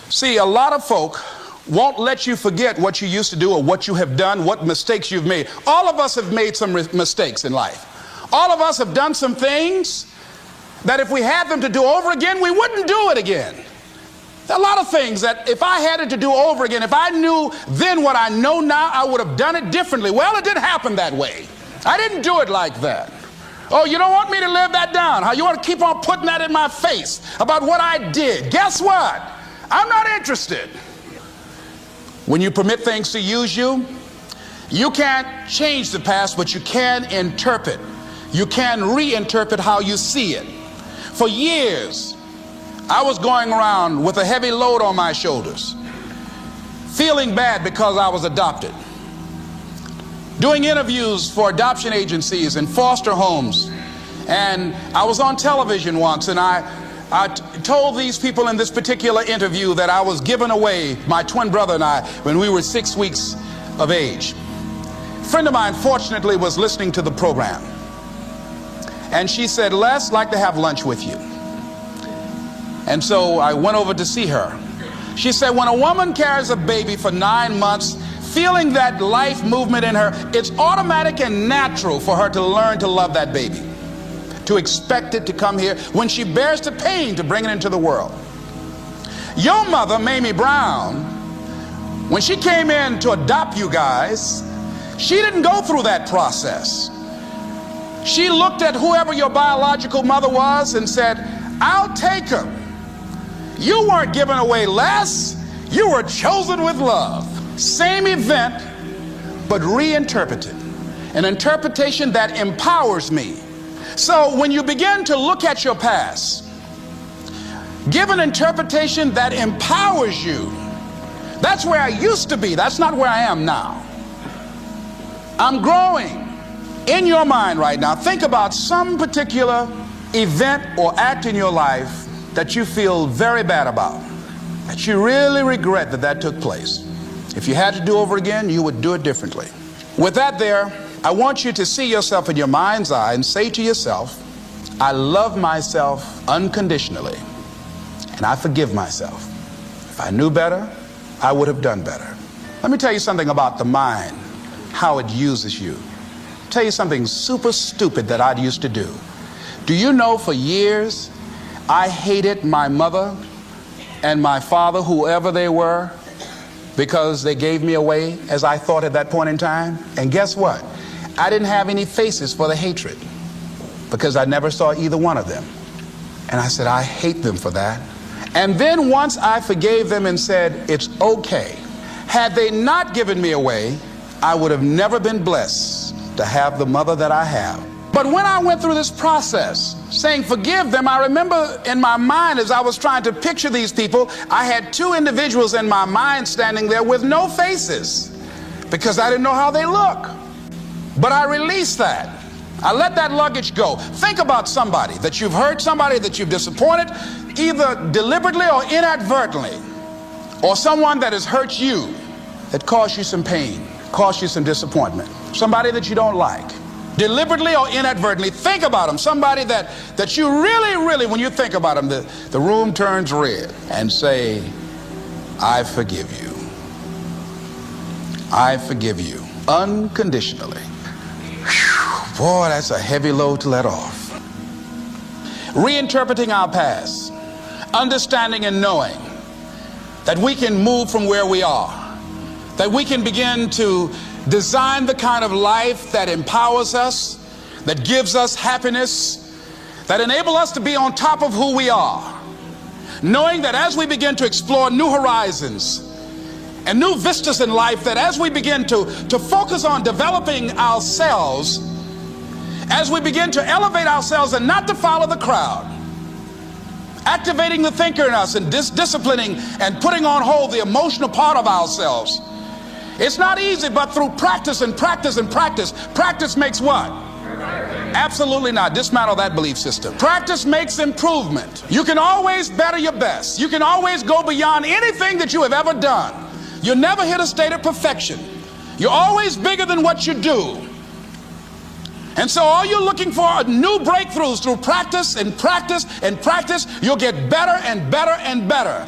See, a lot of folk won't let you forget what you used to do or what you have done, what mistakes you've made. All of us have made some mistakes in life. All of us have done some things that if we had them to do over again, we wouldn't do it again. There are a lot of things that if I had it to do over again, if I knew then what I know now, I would have done it differently. Well, it didn't happen that way. I didn't do it like that. Oh, you don't want me to live that down, huh? You want to keep on putting that in my face about what I did. Guess what? I'm not interested. When you permit things to use you, you can't change the past, but you can interpret. You can reinterpret how you see it. For years, I was going around with a heavy load on my shoulders, feeling bad because I was adopted, doing interviews for adoption agencies and foster homes. And I was on television once, and I told these people in this particular interview that I was giving away my twin brother and I when we were 6 weeks of age. A friend of mine fortunately was listening to the program, and she said, "Les, I'd like to have lunch with you." And so I went over to see her. She said, when a woman carries a baby for 9 months, feeling that life movement in her, it's automatic and natural for her to learn to love that baby, to expect it to come here when she bears the pain to bring it into the world. Your mother, Mamie Brown, when she came in to adopt you guys, she didn't go through that process. She looked at whoever your biological mother was and said, "I'll take her." You weren't given away less. You were chosen with love. Same event, but reinterpreted. An interpretation that empowers me. So when you begin to look at your past, give an interpretation that empowers you. That's where I used to be. That's not where I am now. I'm growing. In your mind right now, think about some particular event or act in your life that you feel very bad about, that you really regret that took place. If you had to do over again, you would do it differently. With that there, I want you to see yourself in your mind's eye and say to yourself, I love myself unconditionally, and I forgive myself. If I knew better, I would have done better. Let me tell you something about the mind, how it uses you. I'll tell you something super stupid that I used to do. Do you know for years, I hated my mother and my father, whoever they were, because they gave me away as I thought at that point in time. And guess what? I didn't have any faces for the hatred because I never saw either one of them. And I said, I hate them for that. And then once I forgave them and said, it's okay. Had they not given me away, I would have never been blessed to have the mother that I have. But when I went through this process, saying forgive them, I remember in my mind as I was trying to picture these people, I had two individuals in my mind standing there with no faces because I didn't know how they look. But I released that. I let that luggage go. Think about somebody that you've hurt, somebody that you've disappointed, either deliberately or inadvertently, or someone that has hurt you, that caused you some pain, caused you some disappointment, somebody that you don't like. Deliberately or inadvertently, think about them. Somebody that you really, when you think about them, the room turns red, and say, I forgive you. I forgive you unconditionally. Whew, boy, that's a heavy load to let off. Reinterpreting our past, understanding and knowing that we can move from where we are, that we can begin to design the kind of life that empowers us, that gives us happiness, that enable us to be on top of who we are. Knowing that as we begin to explore new horizons and new vistas in life, that as we begin to focus on developing ourselves, as we begin to elevate ourselves and not to follow the crowd, activating the thinker in us and disciplining and putting on hold the emotional part of ourselves. It's not easy, but through practice and practice and practice. Practice makes what? Absolutely not. Dismantle that belief system. Practice makes improvement. You can always better your best. You can always go beyond anything that you have ever done. You'll never hit a state of perfection. You're always bigger than what you do. And so all you're looking for are new breakthroughs through practice and practice and practice. You'll get better and better and better.